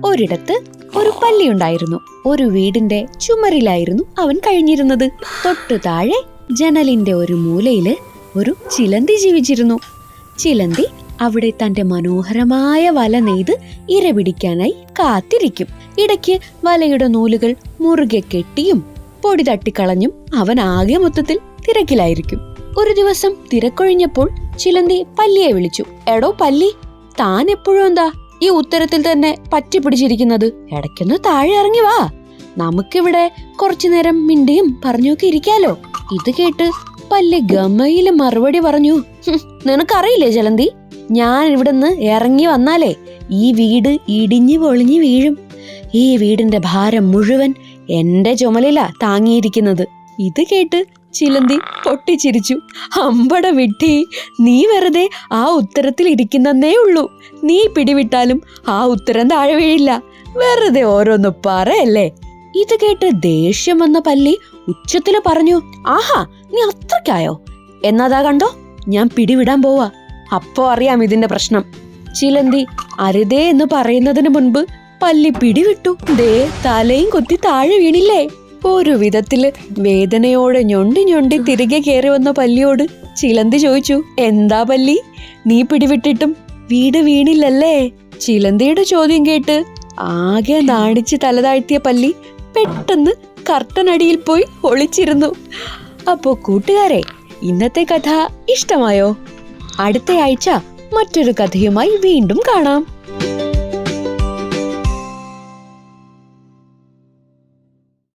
ഒരിടത്ത് ഒരു പല്ലി ഉണ്ടായിരുന്നു. ഒരു വീടിന്റെ ചുമരിലായിരുന്നു അവൻ കഴിഞ്ഞിരുന്നത്. തൊട്ടു താഴെ ജനലിന്റെ ഒരു മൂലയില് ഒരു ചിലന്തി ജീവിച്ചിരുന്നു. ചിലന്തി അവിടെ തന്റെ മനോഹരമായ വല നെയ്ത് ഇര പിടിക്കാനായി കാത്തിരിക്കും. ഇടയ്ക്ക് വലയുടെ നൂലുകൾ മുറുകെ കെട്ടിയും പൊടി തട്ടിക്കളഞ്ഞും അവൻ ആകെ മൊത്തത്തിൽ തിരക്കിലായിരിക്കും. ഒരു ദിവസം തിരക്കൊഴിഞ്ഞപ്പോൾ ചിലന്തി പല്ലിയെ വിളിച്ചു. എടോ പല്ലി, താൻ എപ്പോഴും എന്താ ഈ ഉത്തരത്തിൽ തന്നെ പറ്റിപ്പിടിച്ചിരിക്കുന്നത്? ഇടയ്ക്കൊന്ന് താഴെ ഇറങ്ങി വാ, നമുക്കിവിടെ കുറച്ചു നേരം മിണ്ടിയും പറഞ്ഞൊക്കെ ഇരിക്കാലോ. ഇത് കേട്ട് പല്ലി ഗമയില് മറുപടി പറഞ്ഞു. നിനക്കറിയില്ലേ ചിലന്തി, ഞാൻ ഇവിടുന്ന് ഇറങ്ങി വന്നാലേ ഈ വീട് ഇടിഞ്ഞു പൊളിഞ്ഞു വീഴും. ഈ വീടിന്റെ ഭാരം മുഴുവൻ എന്റെ ചുമലിലാ താങ്ങിയിരിക്കുന്നത്. ഇത് കേട്ട് ചിലന്തി പൊട്ടിച്ചിരിച്ചു. അമ്പട വിട്ടി, നീ വെറുതെ ആ ഉത്തരത്തിൽ ഇരിക്കുന്നേ ഉള്ളൂ. നീ പിടിവിട്ടാലും ആ ഉത്തരം താഴെ വീഴില്ല. വെറുതെ ഓരോന്ന് പറയല്ലേ. ഇത് കേട്ട് ദേഷ്യം വന്ന പല്ലി ഉച്ചത്തില് പറഞ്ഞു. ആഹാ, നീ അത്രക്കായോ? എന്നാതാ കണ്ടോ, ഞാൻ പിടിവിടാൻ പോവാ. അപ്പോ അറിയാം ഇതിന്റെ പ്രശ്നം. ചിലന്തി അരുതേ എന്ന് പറയുന്നതിന് മുൻപ് പല്ലി പിടിവിട്ടു. ദേ, തലയും കൊത്തി താഴെ വീണില്ലേ. ഒരു വിധത്തില് വേദനയോടെ ഞൊണ്ടി ഞൊണ്ടി തിരികെ കയറി വന്ന പല്ലിയോട് ചിലന്തി ചോദിച്ചു. എന്താ പല്ലി, നീ പിടിവിട്ടിട്ടും വീട് വീണില്ലല്ലേ? ചിലന്തിയുടെ ചോദ്യം കേട്ട് ആകെ നാണിച്ച് തലതാഴ്ത്തിയ പല്ലി പെട്ടെന്ന് കർട്ടനടിയിൽ പോയി ഒളിച്ചിരുന്നു. അപ്പോ കൂട്ടുകാരെ, ഇന്നത്തെ കഥ ഇഷ്ടമായോ? അടുത്ത ആഴ്ച മറ്റൊരു കഥയുമായി വീണ്ടും കാണാം.